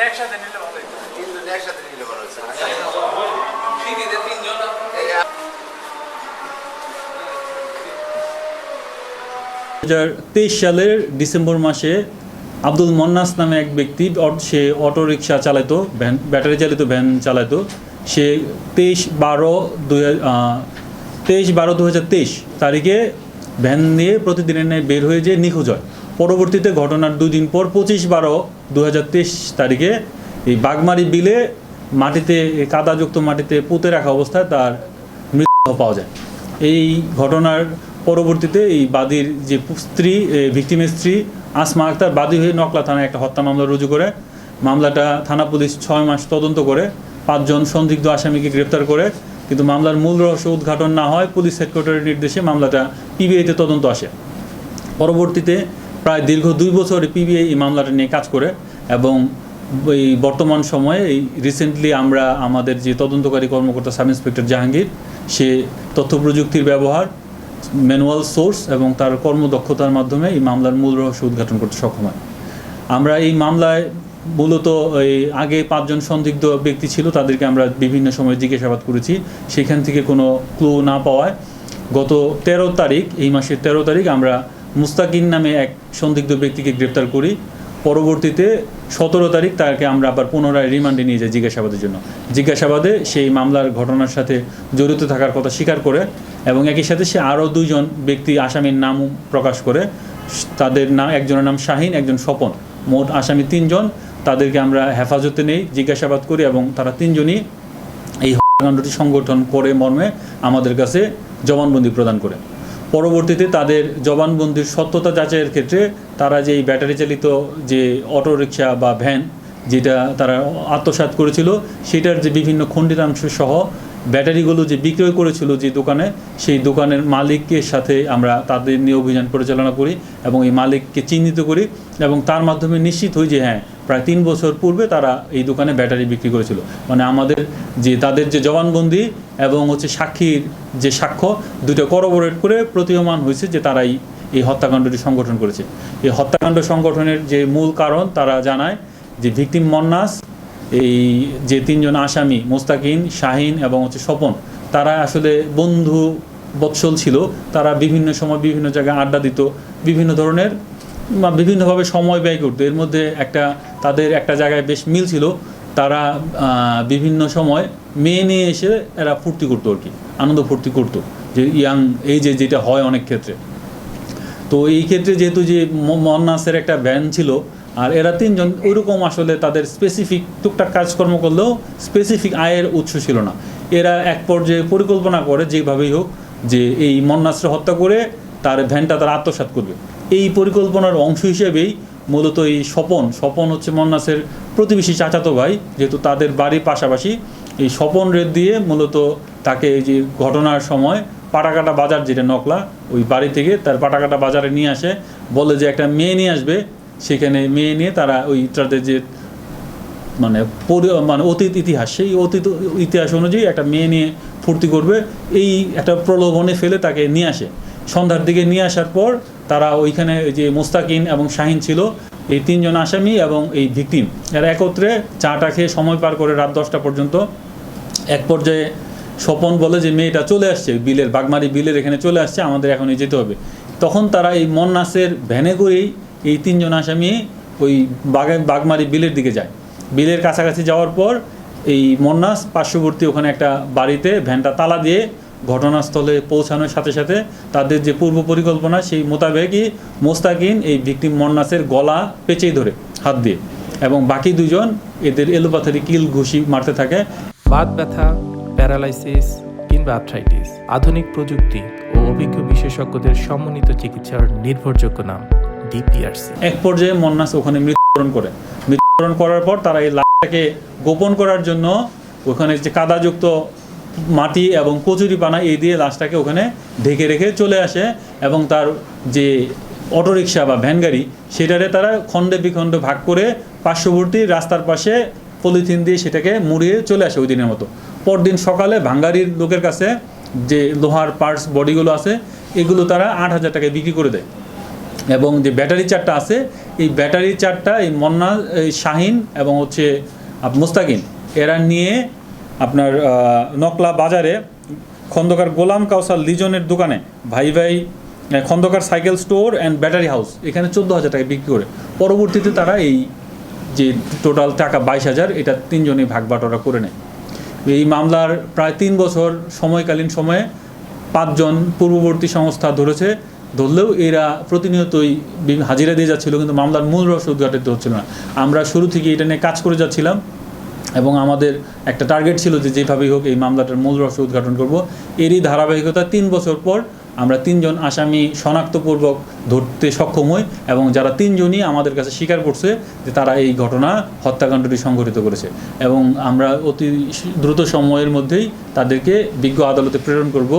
একসাথে নিলে ভালো হতো। তিনজনে একসাথে নিলে ভালো হচ্ছে। ফ্রিতে তিনজন। 2023 সালের ডিসেম্বর মাসে আব্দুল মন্নাস নামে এক ব্যক্তি সে অটোরিকশা চালাতো, ব্যাটারি চালিত ভ্যান চালাতো। সে 23/12/2023 তারিখে ভ্যান নিয়ে প্রতিদিনের ন্যায় বের হয়ে যেয়ে নিখোঁজ হয়। পরবর্তীতে ঘটনার 2 দিন পর 25/12/2023 তারিখে এই বাগমারি বিলে মাটিতে, কাদাযুক্ত মাটিতে পুঁতে রাখা অবস্থায় তার মৃতদেহ পাওয়া যায়। এই ঘটনার পরবর্তীতে এই বাদীর যে স্ত্রী, ভিকটিমের স্ত্রী আসমা আক্তার বাদী হয়ে নকলা থানায় একটা হত্যা মামলা রুজু করে। মামলাটা থানা পুলিশ 6 মাস তদন্ত করে 5 জন সন্দিগ্ধ আসামিকে গ্রেপ্তার করে, কিন্তু মামলার মূল রহস্য উদ্ঘাটন না হয় পুলিশ হেডকোয়ার্টারের নির্দেশে মামলাটা পিবিআইতে তদন্ত আসে। পরবর্তীতে প্রায় দীর্ঘ 2 বছর পিবিআই এই মামলাটা নিয়ে কাজ করে এবং এই বর্তমান সময়ে এই রিসেন্টলি আমরা আমাদের যে তদন্তকারী কর্মকর্তা সাব ইন্সপেক্টর জাহাঙ্গীর, সে তথ্য প্রযুক্তির ব্যবহার, ম্যানুয়াল সোর্স এবং তার কর্মদক্ষতার মাধ্যমে এই মামলার মূল রহস্য উদ্ঘাটন করতে সক্ষম হয়। আমরা এই মামলায় মূলত এই আগে 5 জন সন্দিগ্ধ ব্যক্তি ছিল, তাদেরকে আমরা বিভিন্ন সময় জিজ্ঞাসাবাদ করেছি। সেখান থেকে কোনো ক্লু না পাওয়ায় গত 13 তারিখ, এই মাসের 13 তারিখ আমরা মুস্তাকিন নামে এক সন্দিগ্ধ ব্যক্তিকে গ্রেপ্তার করি। পরবর্তীতে 17 তারিখ তাকে আমরা আবার পুনরায় রিমান্ডে নিয়ে যাই জিজ্ঞাসাবাদের জন্য। জিজ্ঞাসাবাদে সেই মামলার ঘটনার সাথে জড়িত থাকার কথা স্বীকার করে এবং একই সাথে সে আরও 2 জন ব্যক্তি আসামির নাম প্রকাশ করে। তাদের নাম, একজনের নাম শাহিন, একজন স্বপন। মোট আসামি 3 জন। তাদেরকে আমরা হেফাজতে নেই, জিজ্ঞাসাবাদ করি এবং তারা 3 জনই এই হত্যাকাণ্ডটি সংগঠন করে মর্মে আমাদের কাছে জবানবন্দি প্রদান করে। পরবর্তীতে তাদের জবানবন্দির সত্যতা যাচাইয়ের ক্ষেত্রে তারা যে এই ব্যাটারি চালিত যে অটোরিকশা বা ভ্যান যেটা তারা আত্মসাৎ করেছিল, সেটার যে বিভিন্ন খণ্ডিতাংশ সহ ব্যাটারিগুলো যে বিক্রয় করেছিল যে দোকানে, সেই দোকানের মালিকের সাথে আমরা তাদের নিয়ে অভিযান পরিচালনা করি এবং এই মালিককে চিহ্নিত করি এবং তার মাধ্যমে নিশ্চিত হই যে হ্যাঁ, প্রায় 3 বছর পূর্বে তারা এই দোকানে ব্যাটারি বিক্রি করেছিল। মানে আমাদের যে তাদের যে জবানবন্দি এবং সাক্ষীর যে সাক্ষ্য, দুটো করবোরেট করে প্রতীয়মান হয়েছে যে তারাই এই হত্যাকাণ্ডটি সংগঠন করেছে। এই হত্যাকাণ্ড সংগঠনের যে মূল কারণ তারা জানায় যে ভিকটিম মন্নাস, এই যে 3 জন আসামি মোস্তাকিন, শাহিন এবং স্বপন, তারা আসলে বন্ধু বৎসল ছিল। তারা বিভিন্ন সময় বিভিন্ন জায়গায় আড্ডা দিত, বিভিন্ন ধরনের বিভিন্নভাবে সময় ব্যয় করতো। এর মধ্যে তাদের একটা জায়গায় বেশ মিল ছিল। তারা বিভিন্ন সময় মেয়ে নিয়ে এসে এরা ফুর্তি করতো, আর কি আনন্দ ফুর্তি করতো, যে ইয়াং এই যেটা হয় অনেক ক্ষেত্রে। তো এই ক্ষেত্রে যেহেতু যে মন্নাসের একটা ভ্যান ছিল আর এরা 3 জন ওইরকম আসলে তাদের স্পেসিফিক টুকটাক কাজকর্ম করলেও স্পেসিফিক আয়ের উৎস ছিল না। এরা এক পর্যায়ে পরিকল্পনা করে যেভাবেই হোক যে এই মন্নাসকে হত্যা করে তার ভ্যানটা তারা আত্মসাৎ করবে। এই পরিকল্পনার অংশ হিসেবেই মূলত এই স্বপন হচ্ছে মন্নাসের প্রতিবেশী চাচাতো ভাই, যেহেতু তাদের বাড়ির পাশাপাশি। এই স্বপন রেট দিয়ে মূলত তাকে এই যে ঘটনার সময় পাটাকাটা বাজার, যেটা নকলা, ওই বাড়ি থেকে তার পাটাকাটা বাজারে নিয়ে আসে, বলে যে একটা মেয়ে নিয়ে আসবে। সেখানে মেয়ে নিয়ে তারা ওই তাদের যে মানে অতীত ইতিহাস, সেই অতীত ইতিহাস অনুযায়ী একটা মেয়ে নিয়ে ফুর্তি করবে, এই একটা প্রলোভনে ফেলে তাকে নিয়ে আসে। সন্ধ্যার দিকে নিয়ে আসার পর তারা ওইখানে যে মোস্তাকিন এবং শাহিন ছিল, এই 3 জন আসামি এবং এই ভিকটিম, এরা একত্রে চাটা খেয়ে সময় পার করে রাত 10টা পর্যন্ত। এক পর্যায়ে স্বপন বলে যে মেয়েটা চলে আসছে, বাগমারি বিলের এখানে চলে আসছে, আমাদের এখনই যেতে হবে। তখন তারা এই মন্নাসের ভ্যানে করেই এই 3 জন আসামি ওই বাগমারি বিলের দিকে যায়। বিলের কাছাকাছি যাওয়ার পর এই মন্নাস পার্শ্ববর্তী ওখানে একটা বাড়িতে ভ্যানটা তালা দিয়ে ঘটনাস্থলে পৌঁছানোর সাথে সাথে তাদের যে পূর্ব পরিকল্পনা সেই মোতাবেকই মোস্তাকিন এই ভিকটিম মন্নাসের গলা পেঁচেই ধরে হাত দিয়ে এবং বাকি 2 জন এদের এলোপাথারি কিল ঘুষি মারতে থাকে। বাত ব্যথা, প্যারালাইসিস কিংবা আর্থ্রাইটিস, আধুনিক প্রযুক্তি ও অভিজ্ঞ বিশেষজ্ঞদের সমন্বিত চিকিৎসার নির্ভরযোগ্য নাম ডিপিআরসি। এক পর্যায়ে মন্নাস ওখানে মৃত্যুবরণ করে। মৃত্যুবরণ করার পর তারা এই লাশটাকে গোপন করার জন্য ওখানে যে কাদাযুক্ত মাটি এবং কচুরিপানা এই দিয়ে লাশটাকে ওখানে ঢেকে রেখে চলে আসে এবং তার যে অটোরিকশা বা ভ্যান গাড়ি, সেটারে তারা খণ্ডে বিখণ্ডে ভাগ করে পার্শ্ববর্তী রাস্তার পাশে পলিথিন দিয়ে সেটাকে মুড়িয়ে চলে আসে ওই দিনের মতো। পরদিন সকালে ভাঙ্গারির লোকের কাছে যে লোহার পার্টস বডিগুলো আছে, এগুলো তারা 8,000 টাকায় বিক্রি করে দেয়। এবং যে ব্যাটারি চারটা আছে, এই ব্যাটারি চারটা এই মন্না, এই শাহিন এবং হচ্ছে মুস্তাকিন, এরা নিয়ে আপনার নকলা বাজারে খন্দকার গোলাম কাউসার লিজনের দোকানে ভাই ভাই Khandakar cycle store and battery house, এখানে 14,000 টাকা বিক্রি করে পরবর্তীতে তারা এই যে টোটাল টাকা 22,000 এটা তিনজনেই ভাগ বাটোয়ারা করে নেয়। এই মামলার প্রায় 3 বছর সময়কালীন সময়ে 5 জন পূর্ববর্তী সংস্থা ধরলেও এরা প্রতিনিয়তই হাজিরা দিয়ে যাচ্ছিল, কিন্তু মামলার মূল রহস্য উদ্ঘাটিত হচ্ছিল না। আমরা শুরু থেকে এটা নিয়ে কাজ করে যাচ্ছিলাম এবং আমাদের একটা টার্গেট ছিল যে যেভাবেই হোক এই মামলাটার মূল রহস্য উদ্ঘাটন করব। এরই ধারাবাহিকতা 3 বছর পর আমরা 3 জন আসামি শনাক্তপূর্বক ধরতে সক্ষম হই এবং যারা 3 জনই আমাদের কাছে স্বীকার করছে যে তারা এই ঘটনা হত্যাকাণ্ডটি সংঘটিত করেছে এবং আমরা অতি দ্রুত সময়ের মধ্যেই তাদেরকে বিজ্ঞ আদালতে প্রেরণ করব।